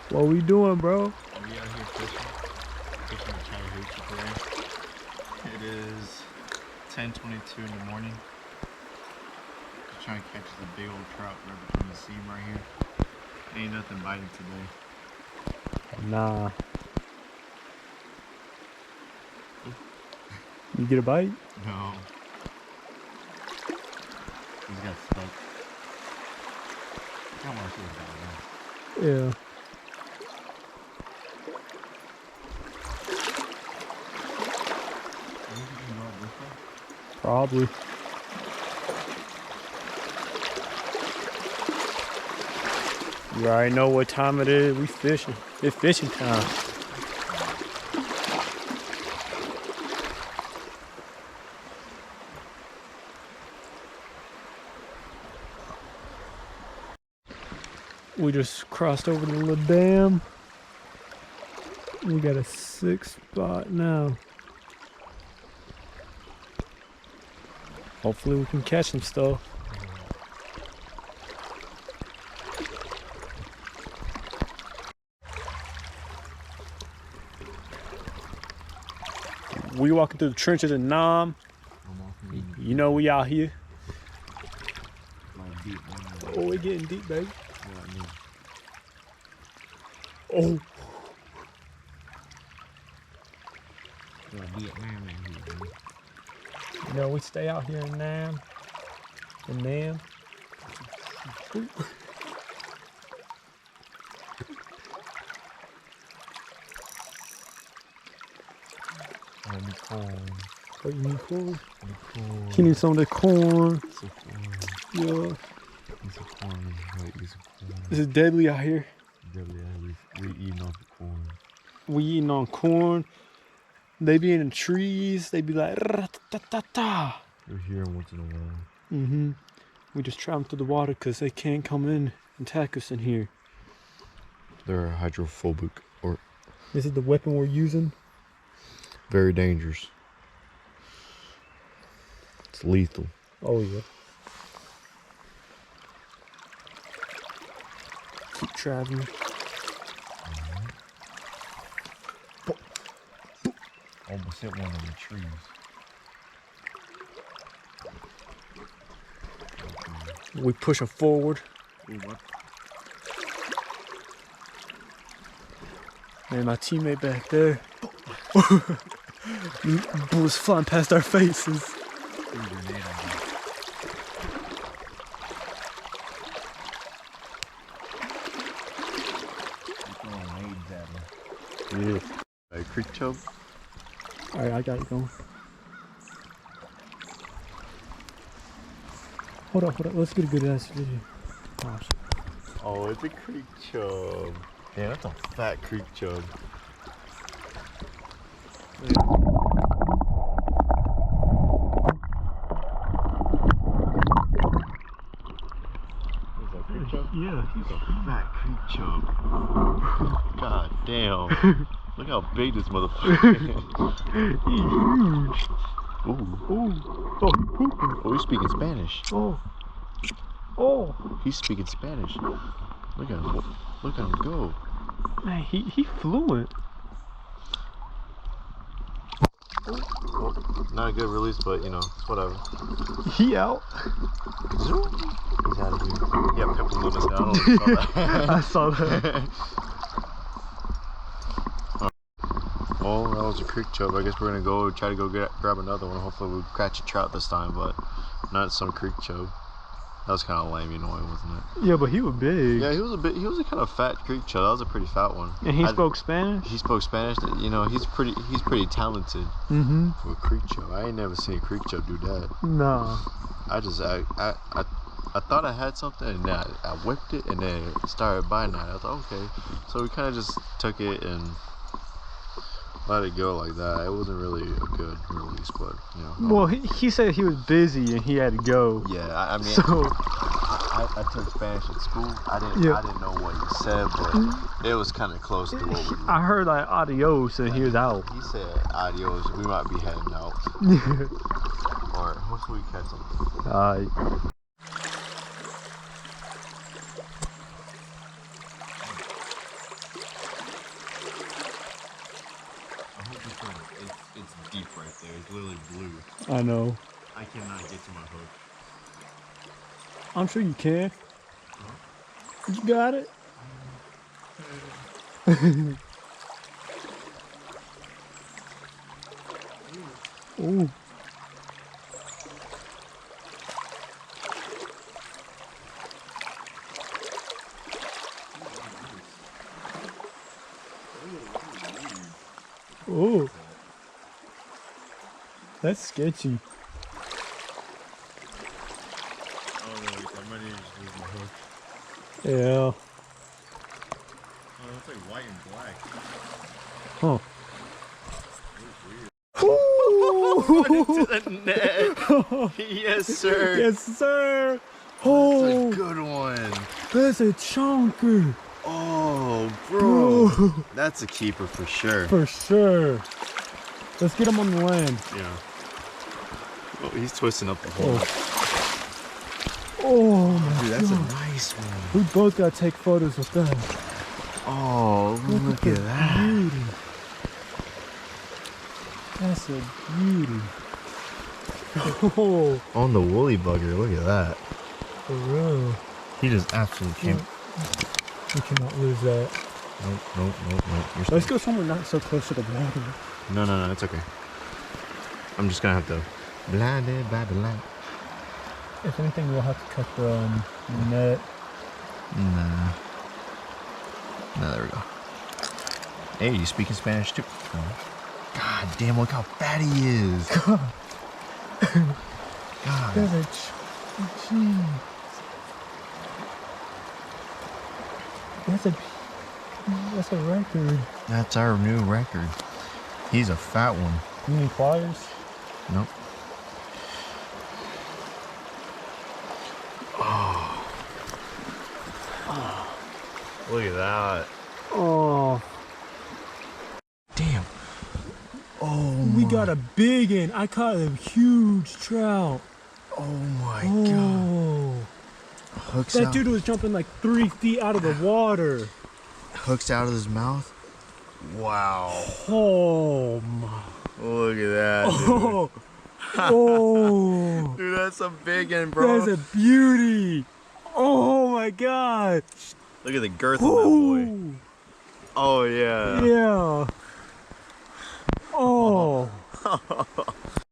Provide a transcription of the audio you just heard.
What we doing, bro? We out here fishing the Chattahoochee today. It is 10:22 in the morning. Just trying to catch the big old trout right between the seam right here. Ain't nothing biting today. Nah. You get a bite? No. He's got stuck. I want to see what's going on. Yeah. Probably. You already know what time it is. We fishing. It's fishing time. We just crossed over the little dam. We got a 6 spot now. Hopefully we can catch some stuff. We walking through the trenches in Nam. You know we out here. Oh, we getting deep, baby. Oh. You know, we stay out here in Nam. In Nam. Corn. Oh, you need corn? Corn. You need some of the corn. Some corn. Yeah. Some corn. Wait, some corn. This is deadly out here. Deadly. We eating off the corn. We eating on corn. They be in the trees. They be like, ta-ta-ta. We're here once in a while. Mm-hmm. We just trap them through the water because they can't come in and attack us in here. They're hydrophobic, or This is the weapon we're using. very dangerous. It's lethal. Oh, yeah. Keep traveling. Almost hit one of the trees. We push them forward. And my teammate back there. Bullets flying past our faces. Yeah. A creek chub. Alright, I got it going. Hold up. Let's get a good ass video. Gosh. Oh, it's a creek chub. Yeah, that's a fat creek chub. Yeah, he's a fat creek chub. God damn. Look how big this motherfucker is. He's huge. Ooh. Ooh. Oh, he's pooping. Oh, he's speaking Spanish. Oh. He's speaking Spanish. Look at him. Look at him go. Man, he fluent. Well, not a good release, but you know, it's whatever. He out. He's out of here. Yeah, a couple limits now. I don't know if you saw that. I saw that. Oh, that was a creek chub. I guess we're gonna go try to go grab another one. Hopefully we'll catch a trout this time, but not some creek chub. That was kind of lame, annoying, wasn't it? Yeah, but he was big. Yeah, he was a kind of fat creek chub. That was a pretty fat one. And he spoke Spanish? He spoke Spanish. You know, he's pretty talented for a creek chub. I ain't never seen a creek chub do that. No. I thought I had something, and then I whipped it, and then it started biting at it. I thought, okay. So we kind of just took it and let it go like that. It wasn't really a good release, but you know. Well, he said he was busy and he had to go. Yeah, I mean, so I took Spanish at school. I didn't know what he said, but it was kind of close to what we. I heard like adios and he was out. He said adios. We might be heading out. Or hopefully we catch something. It's literally blue. I know. I cannot get to my hook. I'm sure you can. You got it. Ooh. Ooh. That's sketchy. Oh, no, I might need to just lose my hook. Yeah. Oh, it's like white and black. Huh. Run into the net. Yes, sir. Yes, sir. Oh, Oh, that's a good one. that's a chunker. Oh, bro. Bro. That's a keeper for sure. For sure. Let's get him on the land. Yeah. Oh, he's twisting up the hole. Oh my Dude, that's God. a nice one. We both gotta take photos with that. Oh, look at that. Beauty. That's a beauty. Oh, On the woolly bugger, look at that. for real. He just absolutely can't. We cannot lose that. Nope, nope, nope, nope. You're Let's staying. go somewhere not so close to the water. No, no, no, it's okay. I'm just gonna have to. Blah, blah, blah, blah. If anything, we'll have to cut the net. Nah. No, there we go. Hey, you speaking Spanish too? Oh. God damn, look how fat he is. God. That's a that's a record. That's our new record. He's a fat one. You need pliers? Nope. Oh. Look at that. Oh, Damn. Oh, we got a big one. I caught a huge trout. Oh my God. Oh, Hooks that out. dude was jumping like 3 feet out of the water. Hooks out of his mouth. Wow. Oh my. Look at that. Oh. Oh. Dude, that's a big one, bro. That's a beauty. Oh my God. Look at the girth on that boy. Oh yeah. Yeah. Oh.